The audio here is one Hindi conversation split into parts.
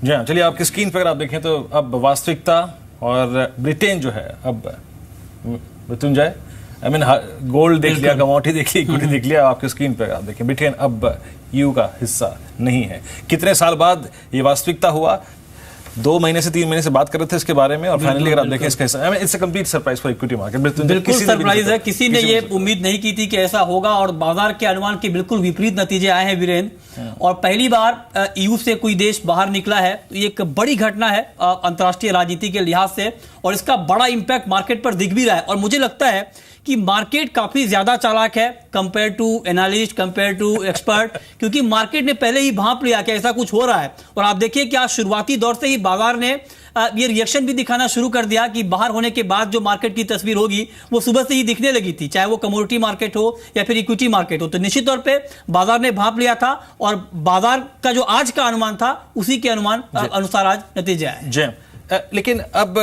जी हाँ, चलिए आपकी स्क्रीन पर अगर आप देखें तो अब वास्तविकता और ब्रिटेन जो है, अब मृत्युंजय गोल्ड देख लिया, कमोडिटी देख ली, इक्विटी देख लिया, आपकी स्क्रीन पर आप देखें ब्रिटेन अब ईयू का हिस्सा नहीं है। कितने साल बाद ये वास्तविकता हुआ? 2 महीने से 3 महीने से बात कर रहे थे इसके बारे में, और फाइनली अगर आप देखें इसका हिस्सा, it's a complete surprise for equity market. बिल्कुल सरप्राइज है, किसी ने ये उम्मीद नहीं की थी कि ऐसा होगा, और बाजार के अनुमान के बिल्कुल विपरीत नतीजे आए हैं वीरेंद्र। और पहली बार ईयू से कोई देश बाहर निकला है, तो ये एक बड़ी घटना है अंतर्राष्ट्रीय राजनीति के लिहाज से, और इसका बड़ा इंपैक्ट मार्केट पर दिख भी रहा है। और मुझे लगता है कि मार्केट काफी ज्यादा चालाक है compare to analyst, compare to expert, क्योंकि मार्केट ने पहले ही भांप लिया कि ऐसा कुछ हो रहा है। और आप देखिए कि आज शुरुआती दौर से ही बाजार ने ये रिएक्शन भी दिखाना शुरू कर दिया कि बाहर होने के बाद जो मार्केट की तस्वीर होगी वो सुबह से ही दिखने लगी थी, चाहे वो कमोडिटी मार्केट हो या फिर इक्विटी मार्केट हो। तो निश्चित तौर पे बाजार ने भांप लिया था, और बाजार का जो आज का अनुमान था उसी के अनुमान अनुसार आज नतीजे आए। लेकिन अब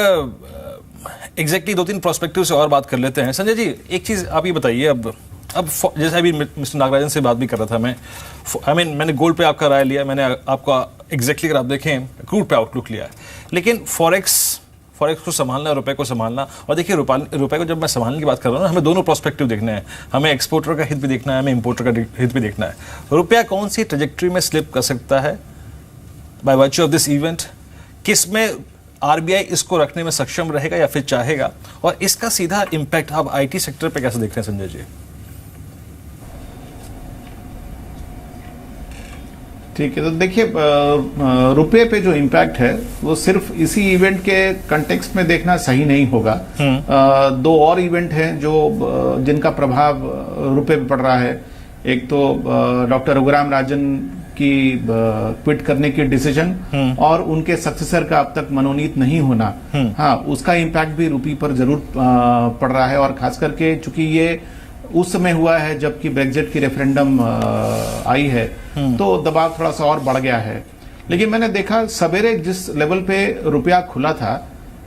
एग्जैक्टली 2-3 प्रोस्पेक्टिव से और बात कर लेते हैं। संजय जी, एक चीज आप ये बताइए, अब जैसे अभी मिस्टर नागराजन से बात भी कर रहा था मैं, मैंने गोल्ड पे आपका राय लिया, मैंने आपका एग्जैक्टली अगर आप देखें क्रूड पे आउटलुक लिया है, लेकिन फॉरेक्स को संभालना, रुपए को संभालना, और देखिए रुपए को जब मैं संभालने की बात कर रहा हूँ ना, हमें दोनों प्रोस्पेक्टिव देखने हैं। हमें एक्सपोर्टर का हित भी देखना है, हमें इंपोर्टर का हित भी देखना है। रुपया कौन सी ट्रेजेक्ट्री में स्लिप कर सकता है by virtue of this event, किस में आरबीआई इसको रखने में सक्षम रहेगा या फिर चाहेगा, और इसका सीधा इंपैक्ट आप आईटी सेक्टर पे कैसे देख रहे हैं संजय जी? ठीक है, तो देखिए रुपए पे जो इम्पैक्ट है वो सिर्फ इसी इवेंट के कंटेक्स्ट में देखना सही नहीं होगा। 2 और इवेंट हैं जो जिनका प्रभाव रुपए पे पड़ रहा है। एक तो डॉक्टर रघुराम राजन की क्विट करने की डिसीजन, और उनके सक्सेसर का अब तक मनोनीत नहीं होना, हाँ, उसका इम्पैक्ट भी रुपये पर जरूर पड़ रहा है। और खास करके चूंकि ये उस समय हुआ है जबकि ब्रेक्जिट की रेफरेंडम आई है, तो दबाव थोड़ा सा और बढ़ गया है। लेकिन मैंने देखा सवेरे जिस लेवल पे रुपया खुला था,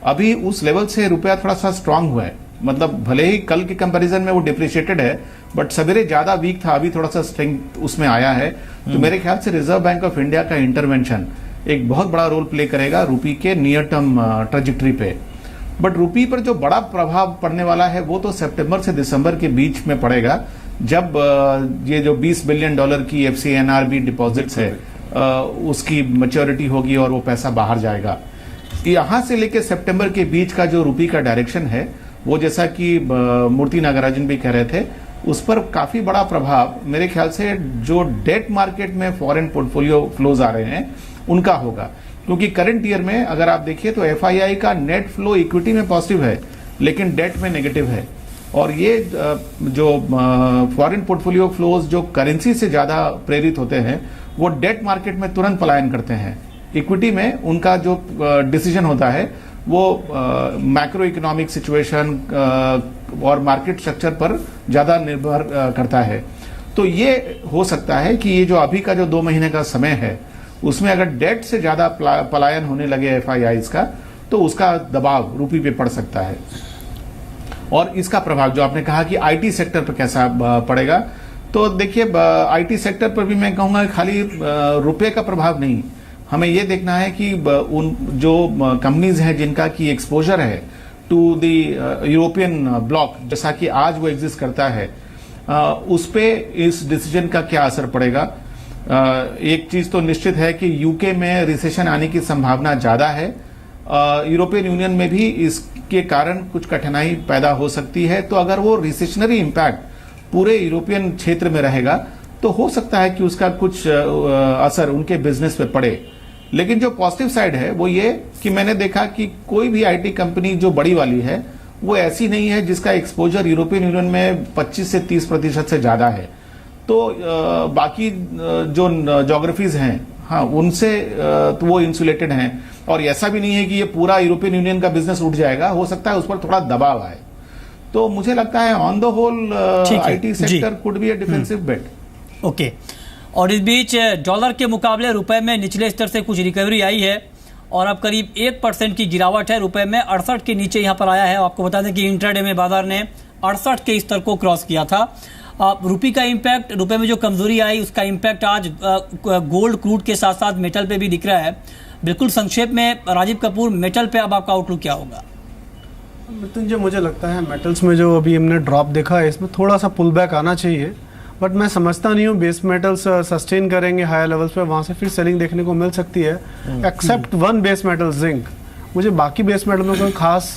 अभी उस लेवल से रुपया थोड़ा सा स्ट्रांग हुआ है। मतलब भले ही कल के कंपैरिजन में वो डिप्रिशिएटेड है, बट सवेरे ज्यादा वीक था, अभी थोड़ा सा स्ट्रेंथ उसमें आया है। तो मेरे ख्याल से रिजर्व बैंक ऑफ इंडिया का इंटरवेंशन एक बहुत बड़ा रोल प्ले करेगा रुपये के नियर टर्म ट्रेजेक्ट्री पे। बट रुपये पर जो बड़ा प्रभाव पड़ने वाला है वो तो सितंबर से दिसंबर के बीच में पड़ेगा, जब ये जो $20 बिलियन की FCNRB डिपॉजिट्स है उसकी मैच्योरिटी होगी और वो पैसा बाहर जाएगा। यहां से लेकर सितंबर के बीच का जो रुपये का डायरेक्शन है, वो जैसा कि मूर्ति नागराजन भी कह रहे थे, उस पर काफी बड़ा प्रभाव मेरे ख्याल से जो डेट मार्केट में फॉरेन पोर्टफोलियो फ्लोज आ रहे हैं उनका होगा। क्योंकि करंट ईयर में अगर आप देखिए तो FII का नेट फ्लो इक्विटी में पॉजिटिव है लेकिन डेट में नेगेटिव है। और ये जो फॉरेन पोर्टफोलियो फ्लोज जो करेंसी से ज्यादा प्रेरित होते हैं वो डेट मार्केट में तुरंत पलायन करते हैं। इक्विटी में उनका जो डिसीजन होता है वो मैक्रो इकोनॉमिक सिचुएशन और मार्केट स्ट्रक्चर पर ज्यादा निर्भर करता है। तो ये हो सकता है कि ये जो अभी का जो 2 महीने का समय है उसमें अगर डेट से ज्यादा पलायन होने लगे FIIs का, तो उसका दबाव रुपये पे पड़ सकता है। और इसका प्रभाव जो आपने कहा कि आईटी सेक्टर पर कैसा पड़ेगा, तो देखिए आईटी सेक्टर पर भी मैं कहूंगा खाली रुपये का प्रभाव नहीं, हमें यह देखना है कि उन जो कंपनीज हैं जिनका की एक्सपोजर है टू द यूरोपियन ब्लॉक, जैसा कि आज वो एग्जिस्ट करता है, उस पे इस डिसीजन का क्या असर पड़ेगा। एक चीज तो निश्चित है कि यूके में रिसेशन आने की संभावना ज्यादा है। यूरोपियन यूनियन में भी इसके कारण कुछ कठिनाई पैदा हो सकती है। तो अगर वो रिसेशनरी इंपैक्ट पूरे यूरोपियन क्षेत्र में रहेगा तो हो सकता है कि उसका कुछ असर उनके बिजनेस पे पड़े। लेकिन जो पॉजिटिव साइड है वो ये कि मैंने देखा कि कोई भी आईटी कंपनी जो बड़ी वाली है वो ऐसी नहीं है जिसका एक्सपोजर यूरोपियन यूनियन में 25 से 30% से ज्यादा है। तो बाकी जो ज्योग्राफीज हैं, हाँ, उनसे तो वो इंसुलेटेड हैं। और ऐसा भी नहीं है कि ये पूरा यूरोपियन यूनियन का बिजनेस उठ जाएगा, हो सकता है उस पर थोड़ा दबाव आए। तो मुझे लगता है on the whole IT sector could be a defensive bet. Okay. और इस बीच डॉलर के मुकाबले रुपए में निचले स्तर से कुछ रिकवरी आई है और अब करीब 1% की गिरावट है। रुपए में 68 के नीचे यहां पर आया है। आपको बता दें कि इंट्राडे में बाजार ने 68 के स्तर को क्रॉस किया था। रुपये का इम्पैक्ट, रुपए में जो कमजोरी आई उसका इम्पैक्ट आज गोल्ड क्रूड के साथ साथ मेटल पे भी दिख रहा है। बिल्कुल संक्षेप में राजीव कपूर, मेटल पे अब आपका आउटलुक क्या होगा? मृत्युंजय, मुझे लगता है मेटल्स में जो अभी हमने ड्रॉप देखा है इसमें थोड़ा सा पुल बैक आना चाहिए, बट मैं समझता नहीं हूँ बेस मेटल्स सस्टेन करेंगे हायर लेवल्स पे, वहाँ से फिर सेलिंग देखने को मिल सकती है, except one base metal zinc. मुझे बाकी बेस मेटल में कोई खास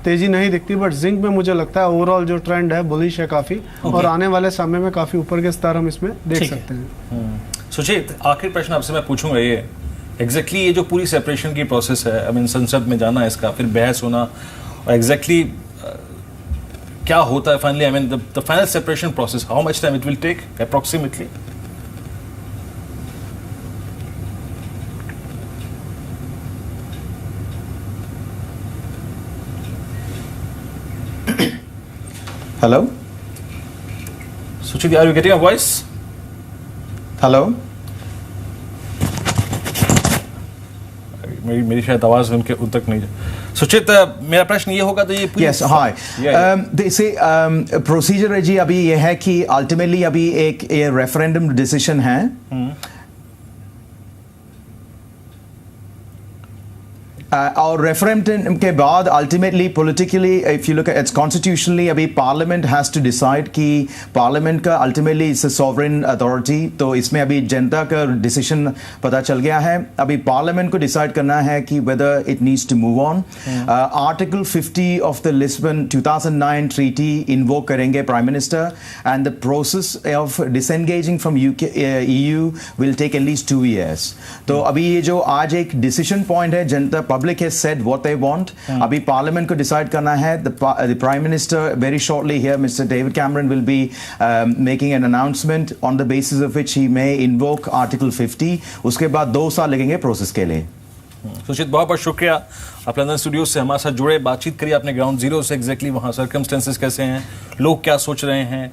तेजी नहीं दिखती, बट जिंक में मुझे लगता है ओवरऑल जो ट्रेंड है बुलिश है काफी, और आने वाले समय में काफी ऊपर के स्तर हम इसमें देख सकते हैं। सुचित, आखिरी प्रश्न आपसे मैं पूछूंगा ये एग्जैक्टली ये जो पूरी सेपरेशन की प्रोसेस है, आई मीन संसद में जाना इसका, फिर बहस होना, और एग्जैक्टली क्या होता है finally, I mean the final separation process, how much time it will take approximately? Hello? Suchit, are you getting a voice? Hello? मेरी शायद आवाज उनके उन तक नहीं है। सुचित, मेरा प्रश्न ये होगा तो ये Yes, hi. They प्रोसीजर जी अभी ये है कि अल्टीमेटली अभी एक ये रेफरेंडम डिसीजन है, और रेफरेंडम के बाद ultimately politically if you look at its constitutionally अभी पार्लियामेंट हैज टू डिसाइड कि पार्लियामेंट का ultimately it's a sovereign authority, तो इसमें अभी जनता का डिसीजन पता चल गया है। अभी पार्लियामेंट को डिसाइड करना है कि whether it needs to move on. Article 50 of the Lisbon 2009 treaty invoke करेंगे prime minister, and the process of disengaging from EU will take at least 2 years। तो अभी ये जो आज एक डिसीजन पॉइंट है, जनता Public has said what they want. अभी पार्लियामेंट को डिसाइड करना है। The Prime Minister very shortly here, Mr. David Cameron, will be making an announcement on the basis of which he may invoke Article 50. उसके बाद 2 साल लगेंगे प्रोसेस के लिए। सुचित, बहुत बहुत शुक्रिया, आप लंदन स्टूडियो से हमारे साथ जुड़े, बातचीत करिए आपने ग्राउंड जीरो से, एग्जैक्टली वहाँ सर्कमस्टेंसेस कैसे हैं, लोग क्या सोच रहे हैं।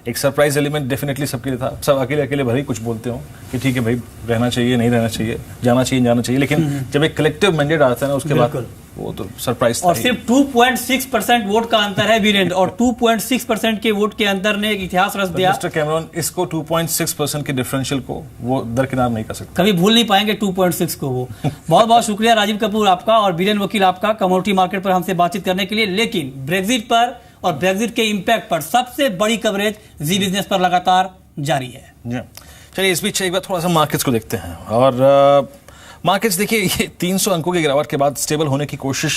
एक सरप्राइज एलिमेंट डेफिनेटली सबके लिए था। सब अकेले अकेले भले ही कुछ बोलते हो कि ठीक है भाई रहना चाहिए, नहीं रहना चाहिए, जाना चाहिए, जाना चाहिए, लेकिन जब एक कलेक्टिव मैंडेट आता है ना उसके बाद वो तो सरप्राइज था। और सिर्फ 2.6% वोट का अंतर है वीरेंद्र, और 2.6% के वोट के अंतर ने एक इतिहास रच दिया। मिस्टर कैमरॉन इसको 2.6% के डिफरेंशियल को वो दरकिनार नहीं कर सकते, कभी भूल नहीं पाएंगे 2.6 को वो। बहुत बहुत शुक्रिया राजीव कपूर आपका और वीरेंद्र वकील आपका कमोडिटी मार्केट पर हमसे बातचीत करने के लिए। लेकिन ब्रेक्जिट पर और ब्रेक्जिट के इम्पैक्ट पर सबसे बड़ी कवरेज जी बिजनेस पर लगातार जारी है। चलिए इस बीच एक बार थोड़ा सा मार्केट्स को देखते हैं, और मार्केट्स देखिए ये 300 अंकों की गिरावट के बाद स्टेबल होने की कोशिश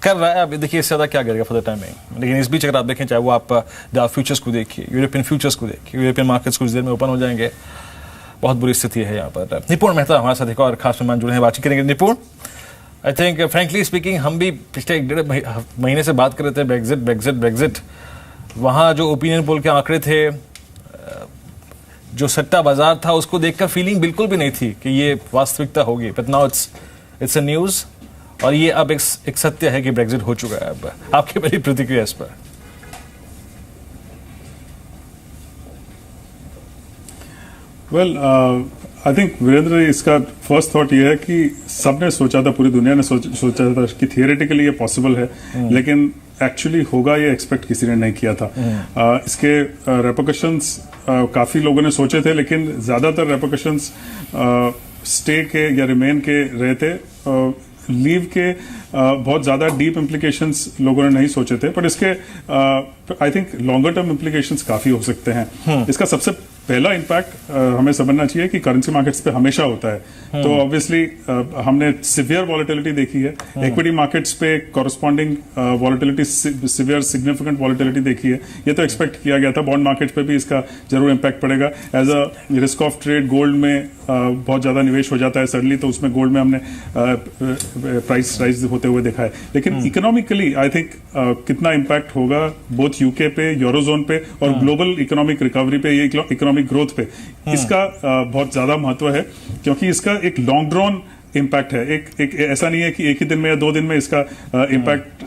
कर रहा है। अब देखिए इससे ज़्यादा क्या गिरेगा फॉर द टाइमिंग, लेकिन इस बीच अगर आप देखें, चाहे वो आप डाउ फ्यूचर्स को देखिए, यूरोपियन फ्यूचर्स को देखिए, यूरोपियन मार्केट्स कुछ देर में ओपन हो जाएंगे। बहुत बुरी स्थिति है यहाँ पर। निपुण मेहता हमारे साथ एक और खास मेहमान जुड़े हैं, बातचीत करेंगे। निपुण, आई थिंक फ्रैंकली स्पीकिंग हम भी पिछले 1.5 महीने से बात कर रहे थे ब्रेक्जिट ब्रेक्जिट ब्रेक्जिट। वहाँ जो ओपिनियन पोल के आंकड़े थे, जो सट्टा बाजार था, उसको देखकर फीलिंग बिल्कुल भी नहीं थी कि ये वास्तविकता होगी, but now it's a news, और ये अब एक सत्य है कि ब्रेक्जिट हो चुका है। अब आपकी बड़ी प्रतिक्रिया इस पर? वेल आई थिंक वीरेंद्र, इसका फर्स्ट थॉट ये है कि सबने सोचा था, पूरी दुनिया ने सोचा था कि थियोरेटिकली ये पॉसिबल है, लेकिन एक्चुअली होगा ये एक्सपेक्ट किसी ने नहीं किया था। इसके रेपरकशंस काफी लोगों ने सोचे थे, लेकिन ज्यादातर रेपरकशंस स्टे के या रिमेन के रहे थे। लीव के बहुत ज्यादा डीप इम्प्लीकेशंस लोगों ने नहीं सोचे थे, पर इसके I think longer term implications काफी हो सकते हैं। इसका सबसे पहला इम्पैक्ट हमें समझना चाहिए कि करेंसी मार्केट्स पे हमेशा होता है। तो ऑब्वियसली हमने सिवियर वॉलेटिलिटी देखी है, इक्विटी मार्केट्स पे corresponding volatility, severe significant volatility देखी है। ये तो एक्सपेक्ट किया गया था। बॉन्ड मार्केट्स पे भी इसका जरूर इम्पैक्ट पड़ेगा। As a risk off trade gold में बहुत ज्यादा निवेश हो जाता है सडनली, तो उसमें गोल्ड में हमने प्राइस राइज होते हुए देखा है। लेकिन इकोनॉमिकली आई थिंक कितना इम्पैक्ट होगा बोथ यूके पे, यूरोजोन पे और ग्लोबल इकोनॉमिक रिकवरी पे, ये इकोनॉमिक ग्रोथ पे, इसका बहुत ज्यादा महत्व है, क्योंकि इसका एक लॉन्ग ड्रॉन इम्पैक्ट है। एक ऐसा नहीं है कि एक ही दिन में या 2 दिन में इसका इम्पैक्ट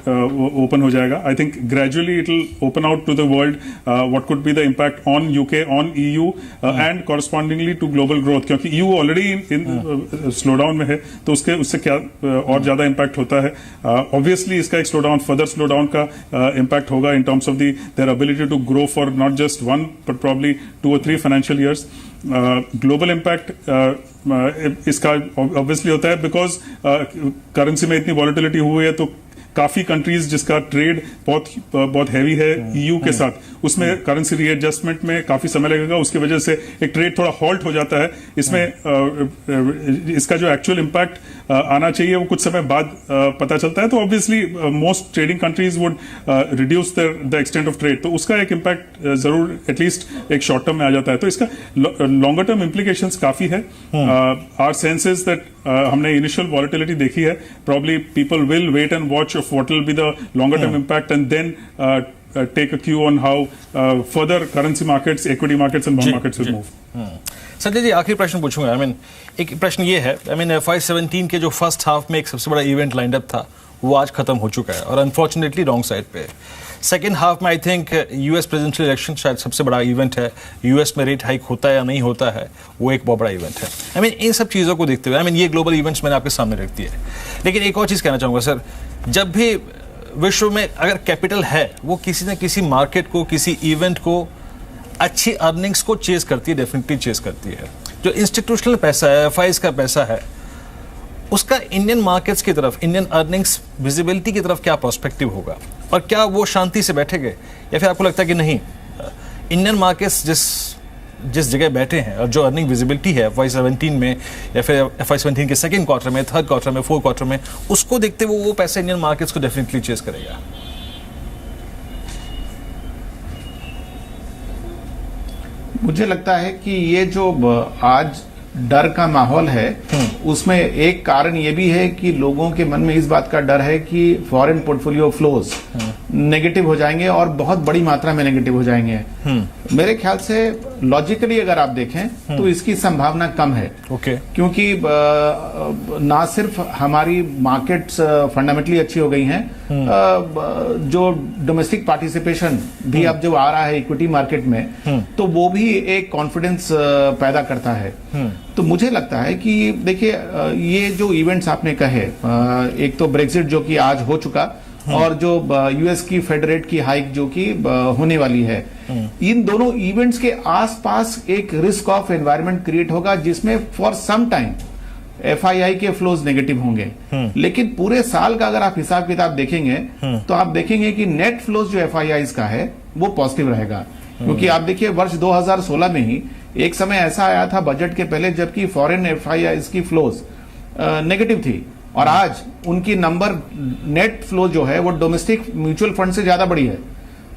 ओपन हो जाएगा। I think gradually it will open out to the world what could be the impact on UK, on EU and correspondingly to global growth, क्योंकि EU ऑलरेडी इन स्लोडाउन में है, तो उससे क्या और ज्यादा इम्पैक्ट होता है। ऑब्वियसली इसका एक स्लोडाउन, फर्दर स्लोडाउन का इम्पैक्ट होगा in terms of their ability to grow for not just 1 but probably 2 or 3 financial years. Global impact इसका ऑब्वियसली होता है बिकॉज करेंसी में इतनी वॉलेटिलिटी हुई है, तो काफी कंट्रीज जिसका ट्रेड बहुत हैवी है EU के साथ, उसमें करेंसी रीएडजस्टमेंट में काफी समय लगेगा, उसकी वजह से एक ट्रेड थोड़ा हॉल्ट हो जाता है। इसमें इसका जो एक्चुअल इम्पैक्ट आना चाहिए वो कुछ समय बाद पता चलता है। तो obviously most trading countries would reduce the extent of trade, तो उसका एक इम्पैक्ट जरूर एटलीस्ट एक शॉर्ट टर्म में आ जाता है। तो इसका लॉन्गर टर्म इम्प्लीकेशंस काफी है। आवर सेंस इज दैट हमने इनिशियल वॉलेटिलिटी देखी है, probably people will wait and watch of what will be the longer term impact, and then take a cue on how further currency markets, equity markets and bond markets will move. Sanjay ji, आखिरी प्रश्न पूछूंगा। एक प्रश्न ये है, FY17 के जो फर्स्ट हाफ में एक सबसे बड़ा इवेंट लाइंड अप था, वो आज खत्म हो चुका है और अनफॉर्चुनेटली रॉन्ग साइड पे। सेकेंड हाफ में I think US presidential election शायद सबसे बड़ा इवेंट है। US में रेट हाइक होता है या नहीं होता है, वो एक बहुत बड़ा इवेंट है। इन सब चीज़ों को देखते हुए ये ग्लोबल इवेंट्स मैंने आपके सामने रख दिए। लेकिन एक और चीज़ कहना चाहूँगा सर, जब भी विश्व में अगर कैपिटल है, वो किसी न किसी मार्केट को, किसी इवेंट को, अच्छी अर्निंग्स को चेज करती है, डेफिनेटली चेज करती है। जो इंस्टीट्यूशनल पैसा है, FIs का पैसा है, उसका इंडियन मार्केट्स की तरफ, इंडियन अर्निंग्स विजिबिलिटी की तरफ क्या पर्सपेक्टिव होगा, और क्या वो शांति से बैठेंगे, या फिर आपको लगता है कि नहीं, इंडियन मार्केट्स जिस जगह बैठे हैं और जो अर्निंग विजिबिलिटी है FY17 में या फिर FY17 के सेकंड क्वार्टर में, थर्ड क्वार्टर में, फोर्थ क्वार्टर में, उसको देखते हुए वो पैसा इंडियन मार्केट्स को डेफिनेटली चेज करेगा? मुझे लगता है कि ये जो आज डर का माहौल है, उसमें एक कारण ये भी है कि लोगों के मन में इस बात का डर है कि फॉरेन पोर्टफोलियो फ्लोज नेगेटिव हो जाएंगे और बहुत बड़ी मात्रा में नेगेटिव हो जाएंगे। मेरे ख्याल से लॉजिकली अगर आप देखें तो इसकी संभावना कम है। क्योंकि ना सिर्फ हमारी मार्केट्स फंडामेंटली अच्छी हो गई हैं, जो डोमेस्टिक पार्टिसिपेशन भी अब जो आ रहा है इक्विटी मार्केट में, तो वो भी एक कॉन्फिडेंस पैदा करता है। तो मुझे लगता है कि देखिए, ये जो इवेंट्स आपने कहे, एक तो ब्रेक्सिट जो कि आज हो चुका, और जो US की फेड रेट की हाइक जो कि होने वाली है, इन दोनों इवेंट्स के आसपास एक रिस्क ऑफ एनवायरनमेंट क्रिएट होगा, जिसमें फॉर सम टाइम FII के फ्लोज नेगेटिव होंगे। लेकिन पूरे साल का अगर आप हिसाब किताब देखेंगे तो आप देखेंगे कि नेट फ्लोज जो FIIs का है वो पॉजिटिव रहेगा। क्योंकि आप देखिए, वर्ष 2016 में ही एक समय ऐसा आया था बजट के पहले, जबकि फॉरेन FIIs की फ्लोज नेगेटिव थी, और आज उनकी नंबर नेट फ्लो जो है वो डोमेस्टिक म्यूचुअल फंड से ज्यादा बड़ी है।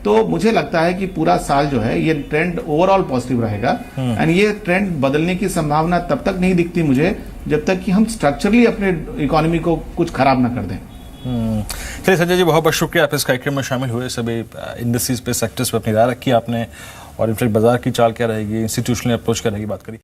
तो मुझे लगता है कि पूरा साल जो है ये ट्रेंड ओवरऑल पॉजिटिव रहेगा, एंड ये ट्रेंड बदलने की संभावना तब तक नहीं दिखती मुझे जब तक कि हम स्ट्रक्चरली अपने इकोनॉमी को कुछ खराब ना कर दें। चलिए संजय जी, बहुत बहुत शुक्रिया, आप इस कार्यक्रम में शामिल हुए। सभी इंडस्ट्रीज पे, सेक्टर्स पे अपनी राय रखी आपने, और इनफैक्ट बाजार की चाल क्या रहेगी, इंस्टीट्यूशनल अप्रोच क्या रहेगी, बात करी।